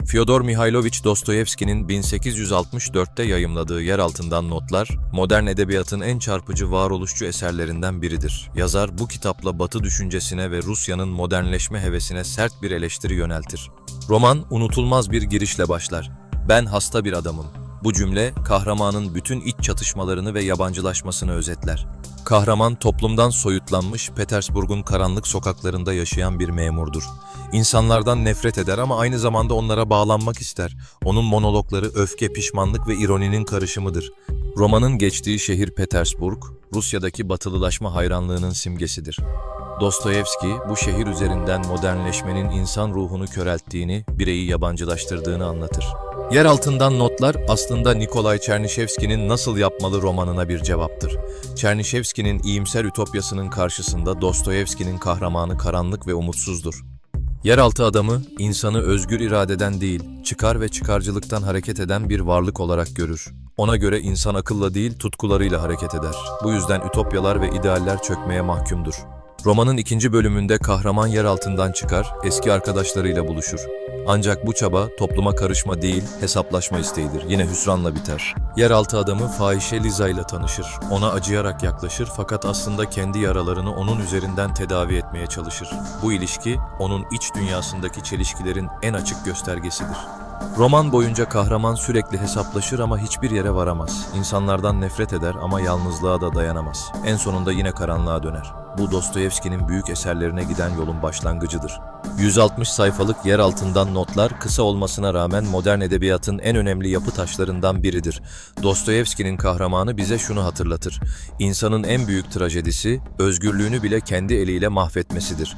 Fyodor Mihailovich Dostoyevski'nin 1864'te yayımladığı Yeraltından Notlar, modern edebiyatın en çarpıcı varoluşçu eserlerinden biridir. Yazar bu kitapla Batı düşüncesine ve Rusya'nın modernleşme hevesine sert bir eleştiri yöneltir. Roman unutulmaz bir girişle başlar. "Ben hasta bir adamım." Bu cümle kahramanın bütün iç çatışmalarını ve yabancılaşmasını özetler. Kahraman toplumdan soyutlanmış, Petersburg'un karanlık sokaklarında yaşayan bir memurdur. İnsanlardan nefret eder ama aynı zamanda onlara bağlanmak ister. Onun monologları öfke, pişmanlık ve ironinin karışımıdır. Romanın geçtiği şehir Petersburg, Rusya'daki batılılaşma hayranlığının simgesidir. Dostoyevski, bu şehir üzerinden modernleşmenin insan ruhunu körelttiğini, bireyi yabancılaştırdığını anlatır. Yeraltından Notlar aslında Nikolay Çernişevski'nin Nasıl Yapmalı romanına bir cevaptır. Çernişevski'nin iyimser ütopyasının karşısında Dostoyevski'nin kahramanı karanlık ve umutsuzdur. Yeraltı adamı, insanı özgür iradeden değil, çıkar ve çıkarcılıktan hareket eden bir varlık olarak görür. Ona göre insan akılla değil, tutkularıyla hareket eder. Bu yüzden ütopyalar ve idealler çökmeye mahkumdur. Romanın ikinci bölümünde kahraman yer altından çıkar, eski arkadaşlarıyla buluşur. Ancak bu çaba topluma karışma değil, hesaplaşma isteğidir. Yine hüsranla biter. Yeraltı adamı fahişe Liza ile tanışır. Ona acıyarak yaklaşır fakat aslında kendi yaralarını onun üzerinden tedavi etmeye çalışır. Bu ilişki, onun iç dünyasındaki çelişkilerin en açık göstergesidir. Roman boyunca kahraman sürekli hesaplaşır ama hiçbir yere varamaz. İnsanlardan nefret eder ama yalnızlığa da dayanamaz. En sonunda yine karanlığa döner. Bu Dostoyevski'nin büyük eserlerine giden yolun başlangıcıdır. 160 sayfalık Yeraltından Notlar kısa olmasına rağmen modern edebiyatın en önemli yapı taşlarından biridir. Dostoyevski'nin kahramanı bize şunu hatırlatır: İnsanın en büyük trajedisi, özgürlüğünü bile kendi eliyle mahvetmesidir.